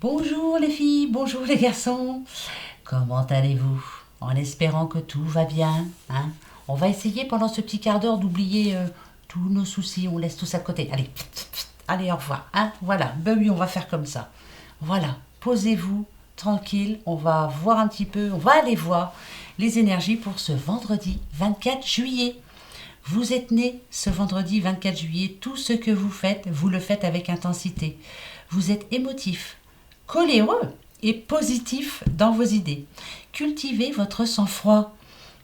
Bonjour les filles, bonjour les garçons. Comment allez-vous? En espérant que tout va bien, hein? On va essayer pendant ce petit quart d'heure d'oublier tous nos soucis. On laisse tout ça de côté. Allez, allez, au revoir, hein? Voilà, ben oui, on va faire comme ça. Voilà, posez-vous, tranquille. On va voir un petit peu, on va aller voir les énergies pour ce vendredi 24 juillet. Vous êtes né ce vendredi 24 juillet. Tout ce que vous faites, vous le faites avec intensité. Vous êtes émotif, coléreux et positif dans vos idées. Cultivez votre sang-froid.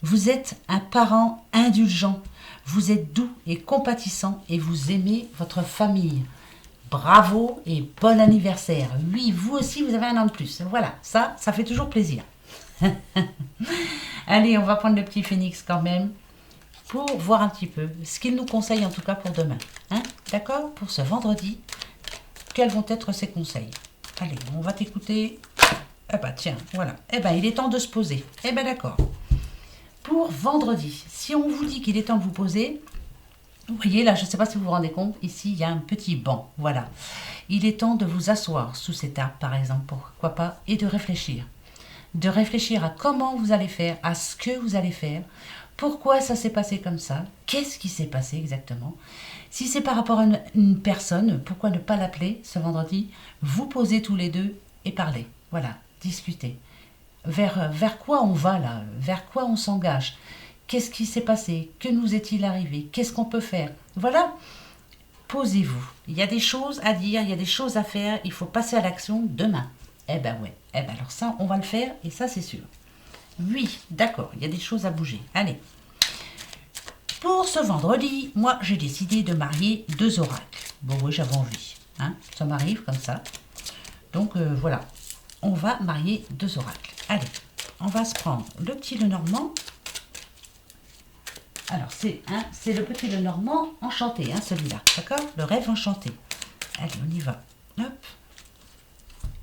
Vous êtes un parent indulgent. Vous êtes doux et compatissant et vous aimez votre famille. Bravo et bon anniversaire. Oui, vous aussi, vous avez un an de plus. Voilà, ça fait toujours plaisir. Allez, on va prendre le petit phénix quand même pour voir un petit peu ce qu'il nous conseille en tout cas pour demain. Hein? D'accord? Pour ce vendredi, quels vont être ses conseils? Allez, on va t'écouter. Ah bah tiens, voilà. Eh ben, il est temps de se poser. Eh ben d'accord. Pour vendredi, si on vous dit qu'il est temps de vous poser, vous voyez là, je ne sais pas si vous vous rendez compte, ici il y a un petit banc, voilà. Il est temps de vous asseoir sous cet arbre par exemple, pourquoi pas, et de réfléchir. De réfléchir à comment vous allez faire, à ce que vous allez faire, pourquoi ça s'est passé comme ça, qu'est-ce qui s'est passé exactement. Si c'est par rapport à une personne, pourquoi ne pas l'appeler ce vendredi, vous posez tous les deux et parlez, voilà, discutez. Vers quoi on va là? Vers quoi on s'engage? Qu'est-ce qui s'est passé? Que nous est-il arrivé? Qu'est-ce qu'on peut faire? Voilà, posez-vous. Il y a des choses à dire, il y a des choses à faire, il faut passer à l'action demain. Eh ben ouais, eh ben alors ça, on va le faire et ça c'est sûr. Oui, d'accord, il y a des choses à bouger. Allez. Pour ce vendredi, moi j'ai décidé de marier deux oracles. Bon oui, j'avais envie. Hein, ça m'arrive comme ça. Donc voilà, on va marier deux oracles. Allez, on va se prendre le petit Lenormand. Alors, c'est le petit Lenormand enchanté, hein, celui-là, d'accord? Le rêve enchanté. Allez, on y va. Hop.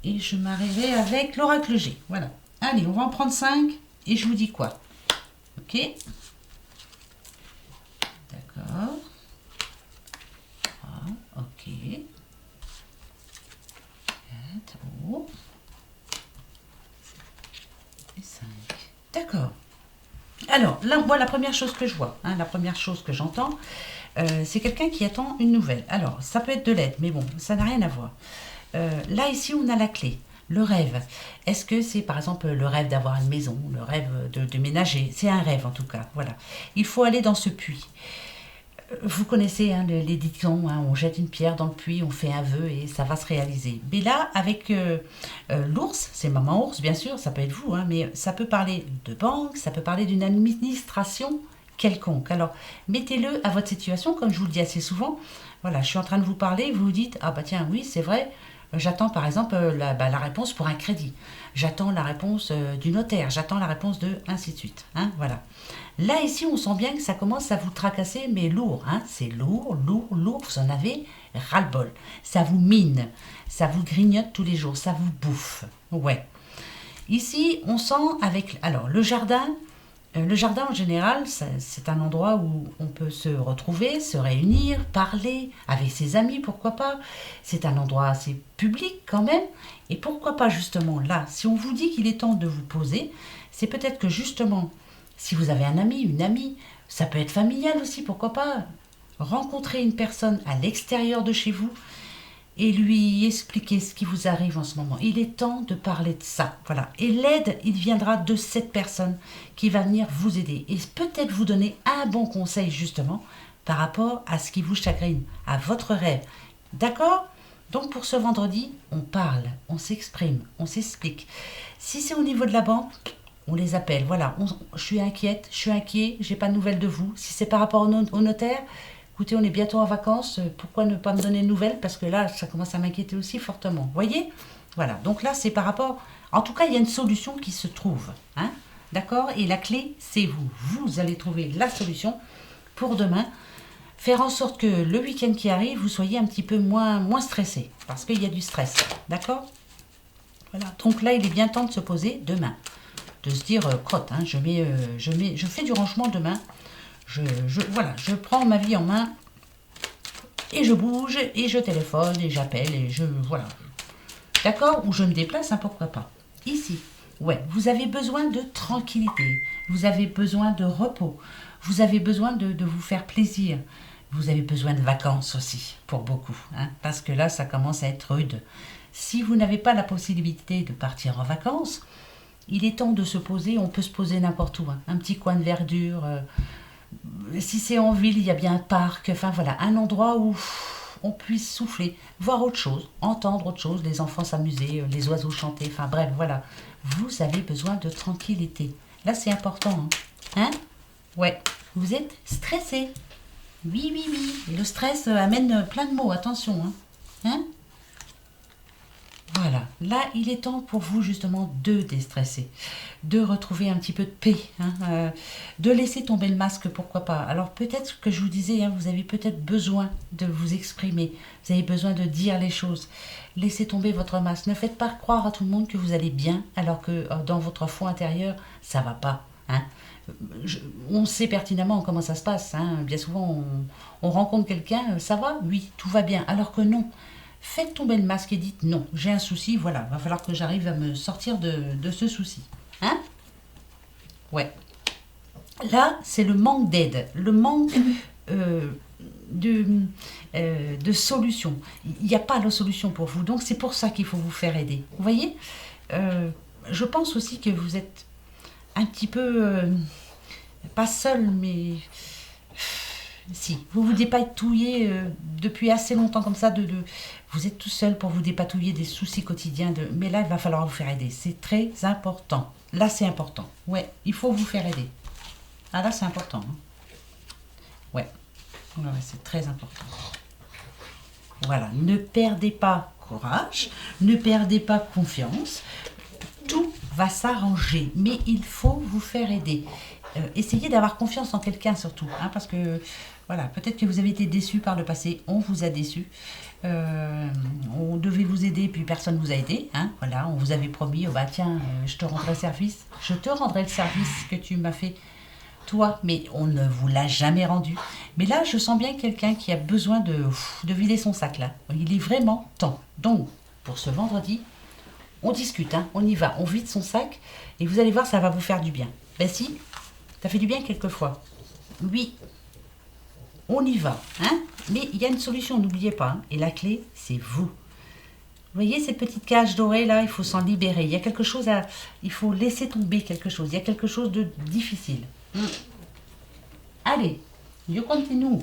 Et je marierai avec l'oracle G. Voilà. Allez, on va en prendre 5 et je vous dis quoi? Ok? D'accord. 3, ok. 4, oh. Et 5. D'accord. Alors, là, moi, la première chose que je vois, hein, la première chose que j'entends, c'est quelqu'un qui attend une nouvelle. Alors, ça peut être de l'aide, mais bon, ça n'a rien à voir. Là, ici, on a la clé, le rêve. Est-ce que c'est, par exemple, le rêve d'avoir une maison, le rêve de ménager? C'est un rêve, en tout cas, voilà. Il faut aller dans ce puits. Vous connaissez hein, les dictons, hein, on jette une pierre dans le puits, on fait un vœu et ça va se réaliser. Mais là, avec l'ours, c'est maman ours bien sûr, ça peut être vous, hein, mais ça peut parler de banque, ça peut parler d'une administration quelconque. Alors, mettez-le à votre situation, comme je vous le dis assez souvent. Voilà, je suis en train de vous parler, vous vous dites, ah bah tiens, oui, c'est vrai, j'attends par exemple la réponse pour un crédit. J'attends la réponse du notaire. J'attends la réponse de ainsi de suite. Hein, voilà. Là, ici, on sent bien que ça commence à vous tracasser, mais lourd. Hein, c'est lourd, lourd, lourd. Vous en avez ras-le-bol. Ça vous mine. Ça vous grignote tous les jours. Ça vous bouffe. Ouais. Ici, on sent avec... Alors, le jardin, en général, c'est un endroit où on peut se retrouver, se réunir, parler avec ses amis, pourquoi pas. C'est un endroit assez public quand même. Et pourquoi pas justement là, si on vous dit qu'il est temps de vous poser, c'est peut-être que justement, si vous avez un ami, une amie, ça peut être familial aussi, pourquoi pas. Rencontrer une personne à l'extérieur de chez vous et lui expliquer ce qui vous arrive en ce moment. Il est temps de parler de ça. Voilà. Et l'aide, il viendra de cette personne qui va venir vous aider et peut-être vous donner un bon conseil justement par rapport à ce qui vous chagrine, à votre rêve. D'accord? Donc pour ce vendredi, on parle, on s'exprime, on s'explique. Si c'est au niveau de la banque, on les appelle. Voilà, je suis inquiète, je suis inquiet, j'ai pas de nouvelles de vous. Si c'est par rapport au notaire, écoutez, on est bientôt en vacances, pourquoi ne pas me donner de nouvelles? Parce que là, ça commence à m'inquiéter aussi fortement. Vous voyez? Voilà, donc là, c'est par rapport... En tout cas, il y a une solution qui se trouve. Hein? D'accord? Et la clé, c'est vous. Vous allez trouver la solution pour demain. Faire en sorte que le week-end qui arrive, vous soyez un petit peu moins stressé. Parce qu'il y a du stress. D'accord? Voilà, donc là, il est bien temps de se poser demain. De se dire, crotte, hein, je fais du rangement demain. Voilà, je prends ma vie en main et je bouge et je téléphone et j'appelle et voilà. D'accord? Ou je me déplace, hein, pourquoi pas. Ici, ouais, vous avez besoin de tranquillité, vous avez besoin de repos, vous avez besoin de vous faire plaisir, vous avez besoin de vacances aussi, pour beaucoup, hein, parce que là, ça commence à être rude. Si vous n'avez pas la possibilité de partir en vacances, il est temps de se poser, on peut se poser n'importe où, hein, un petit coin de verdure, si c'est en ville, il y a bien un parc, enfin voilà, un endroit où on puisse souffler, voir autre chose, entendre autre chose, les enfants s'amuser, les oiseaux chanter, enfin bref, voilà. Vous avez besoin de tranquillité. Là, c'est important, hein? Hein? Ouais. Vous êtes stressé. Oui, oui, oui. Et le stress amène plein de maux, attention, hein? Hein? Voilà, là il est temps pour vous justement de déstresser, de retrouver un petit peu de paix, hein, de laisser tomber le masque, pourquoi pas. Alors peut-être que je vous disais, hein, vous avez peut-être besoin de vous exprimer, vous avez besoin de dire les choses. Laissez tomber votre masque, ne faites pas croire à tout le monde que vous allez bien alors que dans votre fond intérieur, ça va pas. Hein. On sait pertinemment comment ça se passe, hein. Bien souvent on rencontre quelqu'un, ça va? Oui, tout va bien, alors que non. Faites tomber le masque et dites non, j'ai un souci, voilà, va falloir que j'arrive à me sortir de ce souci. Hein? Ouais. Là, c'est le manque d'aide, le manque euh, de, de solution. Il n'y a pas de solution pour vous, donc c'est pour ça qu'il faut vous faire aider. Vous voyez? Je pense aussi que vous êtes un petit peu, pas seul, mais si, vous vous dépatouillez depuis assez longtemps comme ça, vous êtes tout seul pour vous dépatouiller des soucis quotidiens, mais là, il va falloir vous faire aider. C'est très important. Là, c'est important. Ouais, il faut vous faire aider. Ah, là, c'est important. Hein. Ouais, ouais, c'est très important. Voilà, ne perdez pas courage, ne perdez pas confiance. Tout va s'arranger, mais il faut vous faire aider. Essayez d'avoir confiance en quelqu'un surtout, hein, parce que voilà, peut-être que vous avez été déçu par le passé, on vous a déçu, on devait vous aider puis personne ne vous a aidé, hein, voilà, on vous avait promis, oh bah tiens, je te rendrai le service que tu m'as fait toi, mais on ne vous l'a jamais rendu. Mais là, je sens bien quelqu'un qui a besoin de vider son sac là, il est vraiment temps. Donc, pour ce vendredi, on discute, hein, on y va, on vide son sac et vous allez voir, ça va vous faire du bien. Ben si, ça fait du bien quelquefois. Oui, on y va, hein. Mais il y a une solution, n'oubliez pas, hein, et la clé, c'est vous. Vous voyez cette petite cage dorée là, il faut s'en libérer. Il y a quelque chose à, il faut laisser tomber quelque chose. Il y a quelque chose de difficile. Allez, je continue.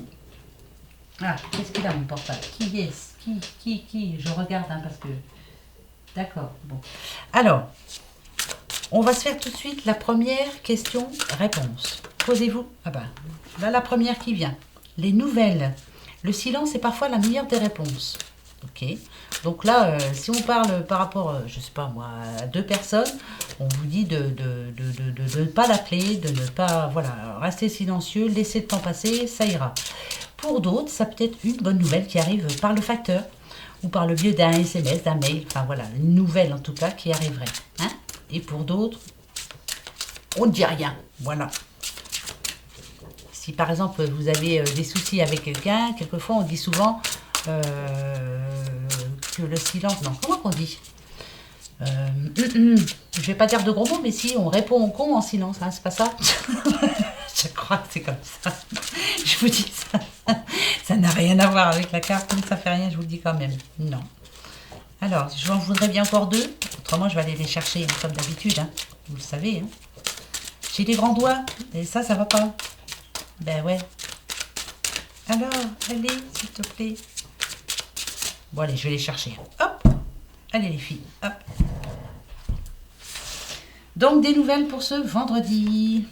Ah, qu'est-ce qu'il a mon portable? Qui est-ce? Qui? Je regarde, hein, parce que. D'accord, bon. Alors, on va se faire tout de suite la première question-réponse. Posez-vous. Ah ben, là la première qui vient. Les nouvelles. Le silence est parfois la meilleure des réponses. Ok. Donc là, si on parle par rapport, je sais pas moi, à deux personnes, on vous dit de ne pas l'appeler, de ne pas, voilà, rester silencieux, laisser le temps passer, ça ira. Pour d'autres, ça peut être une bonne nouvelle qui arrive par le facteur ou par le biais d'un SMS, d'un mail, enfin voilà, une nouvelle en tout cas qui arriverait. Hein. Et pour d'autres, on ne dit rien. Voilà. Si par exemple vous avez des soucis avec quelqu'un, quelquefois on dit souvent que le silence... Non, comment on dit je vais pas dire de gros mots, mais si on répond au con en silence, hein, c'est pas ça? Je crois que c'est comme ça. Je vous dis ça. Ça n'a rien à voir avec la carte, mais ça fait rien, je vous le dis quand même. Non. Alors, j'en voudrais bien encore deux. Autrement, je vais aller les chercher, hein, comme d'habitude. Hein. Vous le savez. Hein. J'ai des grands doigts. Et ça va pas. Ben ouais. Alors, allez, s'il te plaît. Bon, allez, je vais les chercher. Hop. Allez, les filles. Hop. Donc, des nouvelles pour ce vendredi.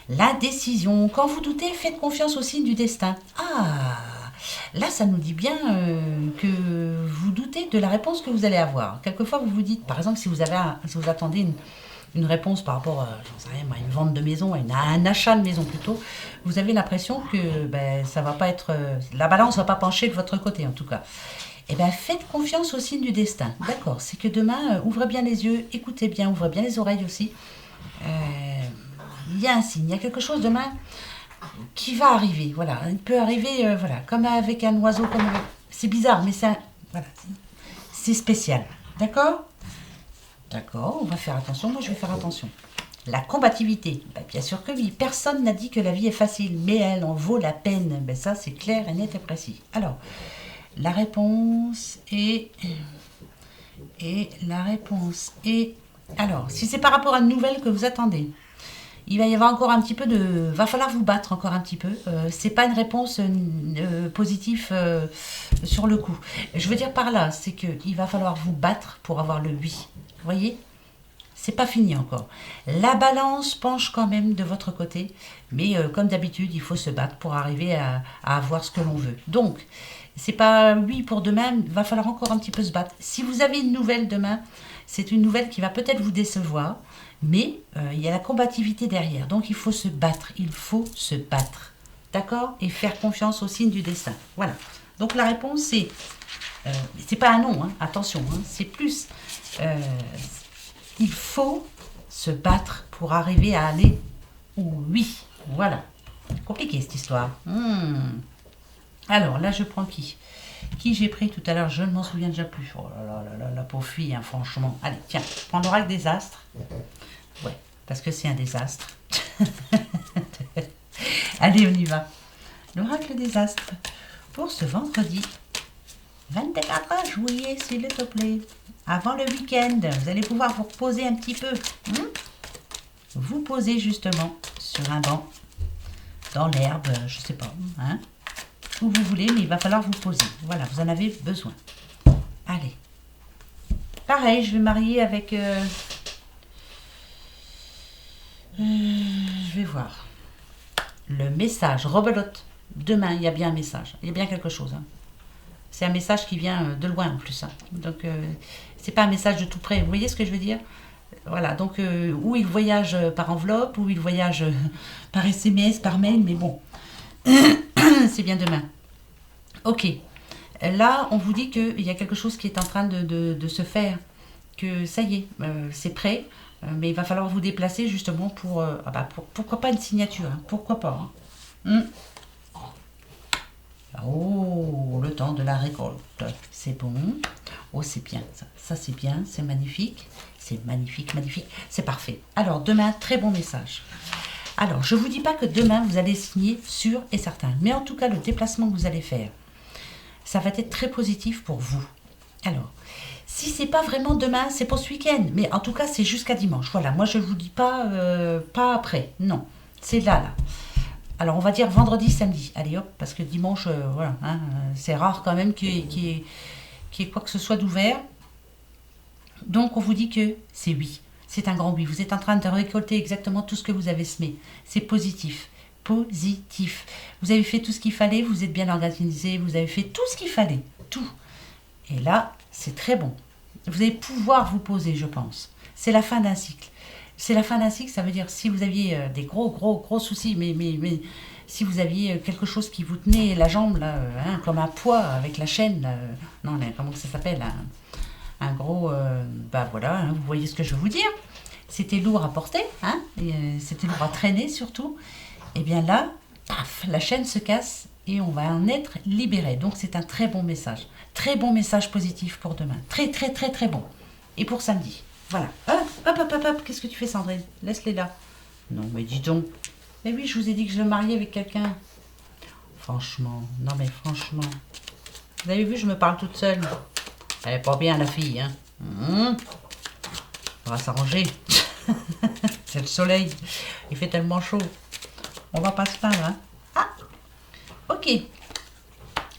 La décision. Quand vous doutez, faites confiance au signe du destin. Ah, là, ça nous dit bien que vous doutez de la réponse que vous allez avoir. Quelquefois, vous vous dites, par exemple, si vous attendez une réponse par rapport à, j'en sais rien, à une vente de maison, à un achat de maison plutôt, vous avez l'impression que ça va pas être, la balance va pas pencher de votre côté en tout cas. Eh bien, faites confiance au signe du destin. D'accord, c'est que demain, ouvrez bien les yeux, écoutez bien, ouvrez bien les oreilles aussi. Il y a un signe, il y a quelque chose demain qui va arriver. Voilà, il peut arriver, voilà, comme avec un oiseau, c'est bizarre, mais voilà, c'est spécial. D'accord? D'accord, on va faire attention. Moi, je vais faire attention. La combativité, ben, bien sûr que oui. Personne n'a dit que la vie est facile, mais elle en vaut la peine. Ben, ça, c'est clair et net et précis. Alors, la réponse est... Et la réponse est... Alors, si c'est par rapport à une nouvelle que vous attendez, il va y avoir encore un petit peu de... Va falloir vous battre encore un petit peu. C'est pas une réponse positive sur le coup. Je veux dire par là, c'est qu'il va falloir vous battre pour avoir le oui. Vous voyez? C'est pas fini encore. La balance penche quand même de votre côté, mais comme d'habitude, il faut se battre pour arriver à avoir ce que l'on veut. Donc, c'est pas oui pour demain, il va falloir encore un petit peu se battre. Si vous avez une nouvelle demain, c'est une nouvelle qui va peut-être vous décevoir, mais il y a la combativité derrière. Donc, il faut se battre, il faut se battre. D'accord? Et faire confiance au signe du destin. Voilà. Donc, la réponse, c'est pas un non, hein, attention, hein, c'est plus... il faut se battre pour arriver à aller au oui. Voilà. Compliqué cette histoire. Alors là, je prends qui? Qui j'ai pris tout à l'heure? Je ne m'en souviens déjà plus. Oh là là là là, la pauvre fille, hein, franchement. Allez, tiens, je prends l'oracle des astres. Ouais, parce que c'est un désastre. Allez, on y va. L'oracle des astres pour ce vendredi 24 juillet, s'il te plaît. Avant le week-end, vous allez pouvoir vous reposer un petit peu. Vous posez justement sur un banc, dans l'herbe, je sais pas, hein, où vous voulez, mais il va falloir vous poser. Voilà, vous en avez besoin. Allez. Pareil, je vais marier avec... je vais voir. Le message, rebelote. Demain, il y a bien un message. Il y a bien quelque chose. Hein. C'est un message qui vient de loin en plus. Hein. Donc, c'est pas un message de tout près. Vous voyez ce que je veux dire? Voilà, donc, où il voyage par enveloppe, ou il voyage par SMS, par mail, mais bon. C'est bien demain. Ok. Là, on vous dit qu'il y a quelque chose qui est en train de se faire. Que ça y est, c'est prêt. Mais il va falloir vous déplacer justement pour... pourquoi pas une signature? Hein, pourquoi pas hein. Oh, le temps de la récolte. C'est bon. Oh, c'est bien. Ça c'est bien. C'est magnifique. C'est magnifique, magnifique. C'est parfait. Alors, demain, très bon message. Alors, je ne vous dis pas que demain, vous allez signer sûr et certain. Mais en tout cas, le déplacement que vous allez faire, ça va être très positif pour vous. Alors, si c'est pas vraiment demain, c'est pour ce week-end. Mais en tout cas, c'est jusqu'à dimanche. Voilà, moi, je ne vous dis pas, pas après. Non, c'est là. Alors, on va dire vendredi, samedi. Allez, hop, parce que dimanche, voilà, hein, c'est rare quand même qu'il y ait quoi que ce soit d'ouvert. Donc, on vous dit que c'est oui. C'est un grand oui. Vous êtes en train de récolter exactement tout ce que vous avez semé. C'est positif. Positif. Vous avez fait tout ce qu'il fallait. Vous êtes bien organisé. Vous avez fait tout ce qu'il fallait. Tout. Et là, c'est très bon. Vous allez pouvoir vous poser, je pense. C'est la fin d'un cycle. C'est la fin d'un cycle, ça veut dire si vous aviez des gros soucis, mais si vous aviez quelque chose qui vous tenait la jambe, là, hein, comme un poids avec la chaîne, là, non, là, comment ça s'appelle, un gros, voilà, hein, vous voyez ce que je veux vous dire. C'était lourd à porter, hein, c'était lourd à traîner surtout. Et bien là, paf, la chaîne se casse et on va en être libéré. Donc c'est un très bon message positif pour demain. Très, très, très, très bon. Et pour samedi. Voilà. Hop. Qu'est-ce que tu fais, Sandrine? Laisse-les là. Non, mais dis donc. Mais oui, je vous ai dit que je le mariais avec quelqu'un. Franchement. Non, mais franchement. Vous avez vu, je me parle toute seule. Elle est pas bien, la fille, hein. On va s'arranger. C'est le soleil. Il fait tellement chaud. On va pas se plaindre, hein. Ah, ok.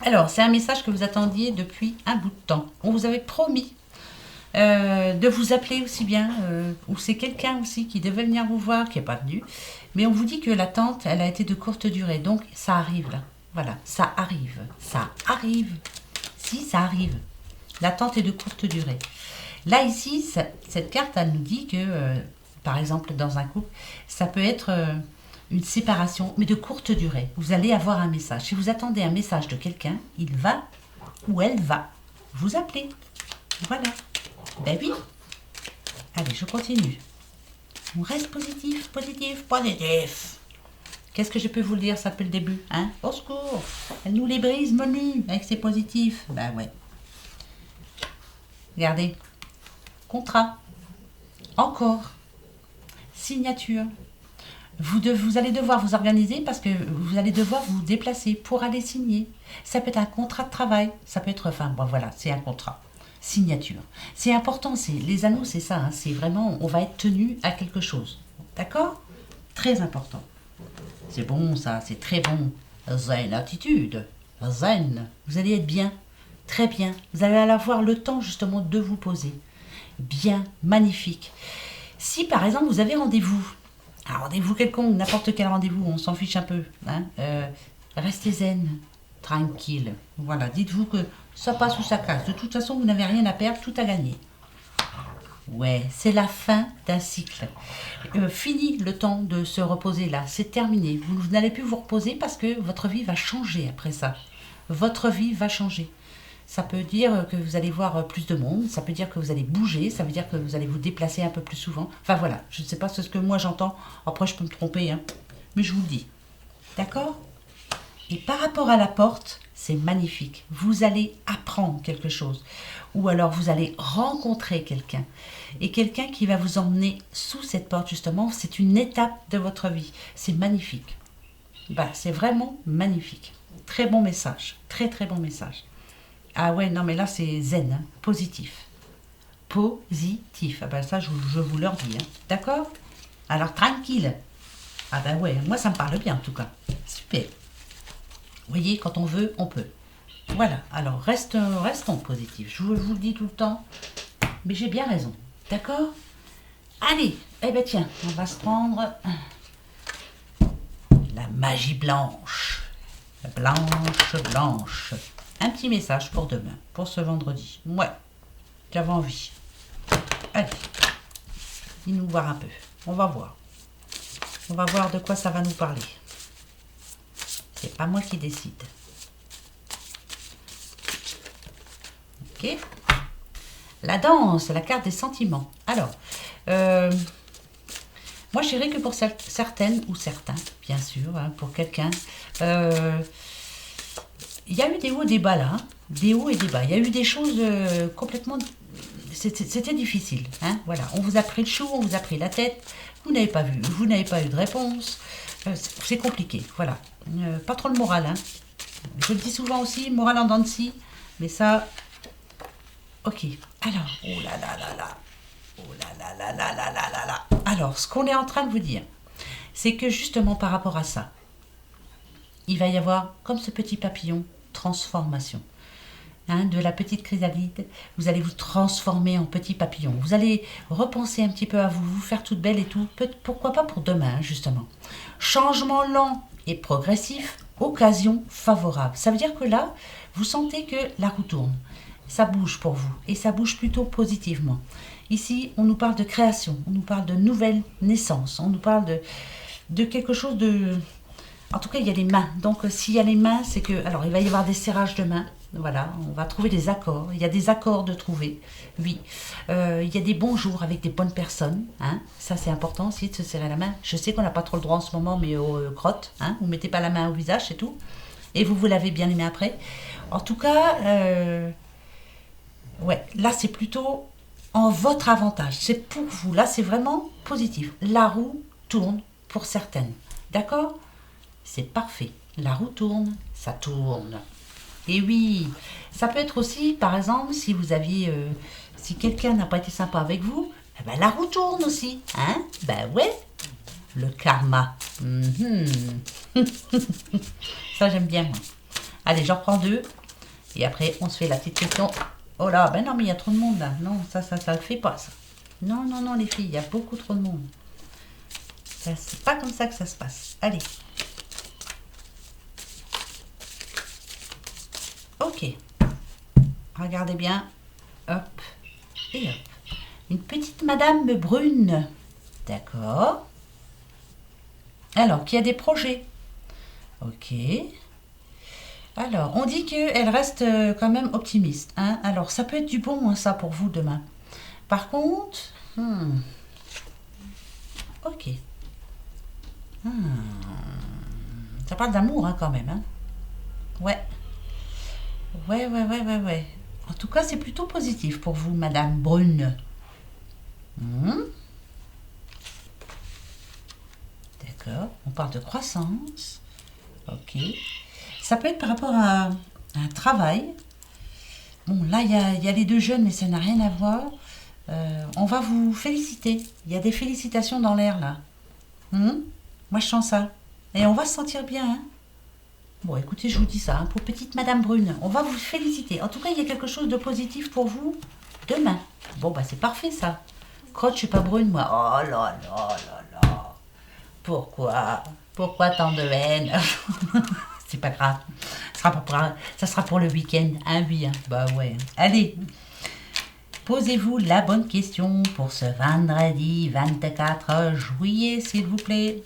Alors, c'est un message que vous attendiez depuis un bout de temps. On vous avait promis de vous appeler aussi bien, ou c'est quelqu'un aussi qui devait venir vous voir, qui n'est pas venu. Mais on vous dit que l'attente, elle a été de courte durée. Donc, ça arrive là. Voilà, ça arrive. Ça arrive. Si, ça arrive. L'attente est de courte durée. Là, ici, cette carte, elle nous dit que, par exemple, dans un couple, ça peut être une séparation, mais de courte durée. Vous allez avoir un message. Si vous attendez un message de quelqu'un, il va ou elle va vous appeler. Voilà. Ben oui. Allez, je continue. On reste positif. Qu'est-ce que je peux vous le dire, ça depuis le début, hein? Au secours. Elle nous les brise, menu, avec ses positifs. Ben ouais. Regardez. contrat, encore, signature. Vous allez devoir vous organiser parce que vous allez devoir vous déplacer pour aller signer. Ça peut être un contrat de travail, ça peut être, enfin, bon, voilà, c'est un contrat. Signature. C'est important, les anneaux, c'est ça, hein, c'est vraiment, on va être tenu à quelque chose. D'accord? Très important. C'est bon, ça, c'est très bon. Zen attitude. Zen. Vous allez être bien, très bien. Vous allez avoir le temps, justement, de vous poser. Bien, magnifique. Si, par exemple, vous avez rendez-vous, un rendez-vous quelconque, n'importe quel rendez-vous, on s'en fiche un peu, hein, restez zen, tranquille. Voilà, dites-vous que ça passe ou ça casse. De toute façon, vous n'avez rien à perdre, tout à gagner. Ouais, c'est la fin d'un cycle. Fini le temps de se reposer là, c'est terminé. Vous n'allez plus vous reposer parce que votre vie va changer après ça. Votre vie va changer. Ça peut dire que vous allez voir plus de monde, ça peut dire que vous allez bouger, ça veut dire que vous allez vous déplacer un peu plus souvent. Enfin voilà, je ne sais pas ce que moi j'entends. Après, je peux me tromper, hein, mais je vous le dis. D'accord? Et par rapport à la porte, c'est magnifique. Vous allez apprendre quelque chose. Ou alors vous allez rencontrer quelqu'un. Et quelqu'un qui va vous emmener sous cette porte, justement, c'est une étape de votre vie. C'est magnifique. Bah, c'est vraiment magnifique. Très bon message. Très très bon message. Ah ouais, non mais là c'est zen, hein, positif. Positif. Ah ben ça je vous le redis. Hein. D'accord? Alors tranquille. Ah ben ouais, moi ça me parle bien en tout cas. Super. Vous voyez, quand on veut, on peut. Voilà, alors restons positifs. Je vous le dis tout le temps, mais j'ai bien raison. D'accord? Allez, eh ben tiens, on va se prendre la magie blanche. La blanche. Un petit message pour demain, pour ce vendredi. Ouais, j'avais envie. Allez, dis-nous voir un peu. On va voir. On va voir de quoi ça va nous parler. C'est pas moi qui décide. Ok. La danse, la carte des sentiments. Alors, moi je dirais que pour certaines ou certains, bien sûr, hein, pour quelqu'un, il y a eu des hauts et des bas là, hein, des hauts et des bas. Il y a eu des choses complètement... C'était difficile. Hein, voilà. On vous a pris le chou, on vous a pris la tête, vous n'avez pas vu, vous n'avez pas eu de réponse. C'est compliqué, voilà. Pas trop le moral. Hein. Je le dis souvent aussi, moral en dents de scie, mais ça... Ok, alors, oh là là là là, oh là là là là là là là là. Alors, ce qu'on est en train de vous dire, c'est que justement par rapport à ça, il va y avoir, comme ce petit papillon, transformation. Hein, de la petite chrysalide, vous allez vous transformer en petit papillon. Vous allez repenser un petit peu à vous, vous faire toute belle et tout. Pourquoi pas pour demain, justement. Changement lent et progressif, occasion favorable. Ça veut dire que là, vous sentez que la roue tourne. Ça bouge pour vous et ça bouge plutôt positivement. Ici, on nous parle de création, on nous parle de nouvelles naissances, on nous parle de quelque chose de... En tout cas, il y a les mains. Donc, s'il y a les mains, c'est que... Alors, il va y avoir des serrages de mains. Voilà, on va trouver des accords. Il y a des accords de trouver, oui. Il y a des bons jours avec des bonnes personnes. Hein. Ça, c'est important aussi de se serrer la main. Je sais qu'on n'a pas trop le droit en ce moment, mais aux crottes. Hein. Vous ne mettez pas la main au visage, c'est tout. Et vous lavez bien les mains après. En tout cas... ouais, là c'est plutôt en votre avantage, c'est pour vous, là c'est vraiment positif. La roue tourne pour certaines, d'accord? C'est parfait, la roue tourne, ça tourne. Et oui, ça peut être aussi, par exemple, si vous aviez, si quelqu'un n'a pas été sympa avec vous, eh ben, la roue tourne aussi, hein? Ben ouais, le karma. Ça j'aime bien moi. Allez, j'en prends deux, et après on se fait la petite question. Oh là, ben non, mais il y a trop de monde là. Non, ça le fait pas, ça. Non, non, non, les filles, il y a beaucoup trop de monde. C'est pas comme ça que ça se passe. Allez. Ok. Regardez bien. Hop. Et hop. Une petite madame brune. D'accord. Alors, qui a des projets. Ok. Alors, on dit qu'elle reste quand même optimiste. Hein. Alors, ça peut être du bon, hein, ça, pour vous, demain. Par contre... ok. Ça parle d'amour, hein, quand même. Hein. Ouais. Ouais. En tout cas, c'est plutôt positif pour vous, Madame Brune. Hmm. D'accord. On parle de croissance. Ok. Ça peut être par rapport à un travail. Bon, là, il y a les deux jeunes, mais ça n'a rien à voir. On va vous féliciter. Il y a des félicitations dans l'air, là. Hmm. Moi, je sens ça. Et on va se sentir bien, hein. Bon, écoutez, je vous dis ça, hein, pour petite Madame Brune. On va vous féliciter. En tout cas, il y a quelque chose de positif pour vous demain. Bon, bah, c'est parfait, ça. Crotte, je suis pas brune, moi. Oh là là là là. Pourquoi? Pourquoi tant de haine? C'est pas grave. Ça sera pour le week-end. Hein, oui, hein. Bah ouais. Allez, posez-vous la bonne question pour ce vendredi 24 juillet, s'il vous plaît.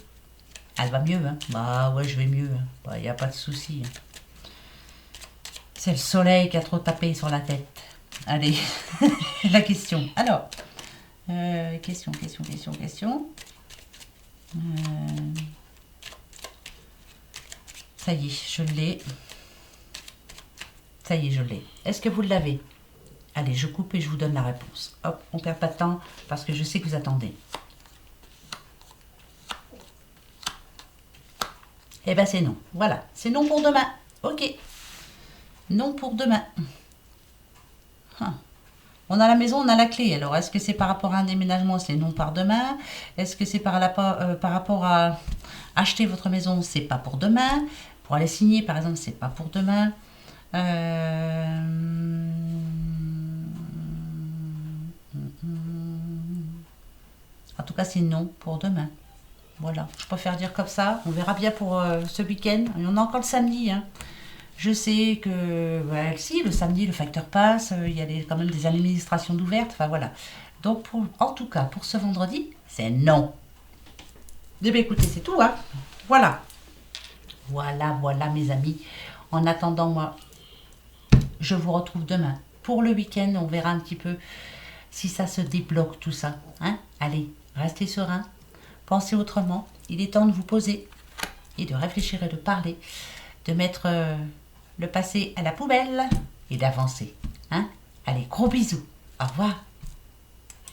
Elle va mieux, hein? Bah ouais, je vais mieux. Bah, y a pas de souci. C'est le soleil qui a trop tapé sur la tête. Allez, la question. Alors, question. Ça y est, je l'ai. Ça y est, je l'ai. Est-ce que vous l'avez? Allez, je coupe et je vous donne la réponse. Hop, on perd pas de temps parce que je sais que vous attendez. Eh ben c'est non. Voilà, c'est non pour demain. Ok. Non pour demain. Hein. On a la maison, on a la clé. Alors, est-ce que c'est par rapport à un déménagement? C'est non par demain. Est-ce que c'est par rapport à acheter votre maison? C'est pas pour demain. Pour aller signer, par exemple, c'est pas pour demain. En tout cas, c'est non pour demain. Voilà, je préfère dire comme ça. On verra bien pour ce week-end. Il y en a encore le samedi, hein. Je sais que, ouais, si, le samedi, le facteur passe, il y a quand même des administrations d'ouvertes, enfin voilà. Donc, en tout cas, pour ce vendredi, c'est non. Eh bien, écoutez, c'est tout, hein. Voilà. Voilà, mes amis. En attendant, moi, je vous retrouve demain. Pour le week-end, on verra un petit peu si ça se débloque, tout ça. Hein. Allez, restez serein. Pensez autrement. Il est temps de vous poser et de réfléchir et de parler. De mettre le passé à la poubelle et d'avancer. Hein. Allez, gros bisous. Au revoir.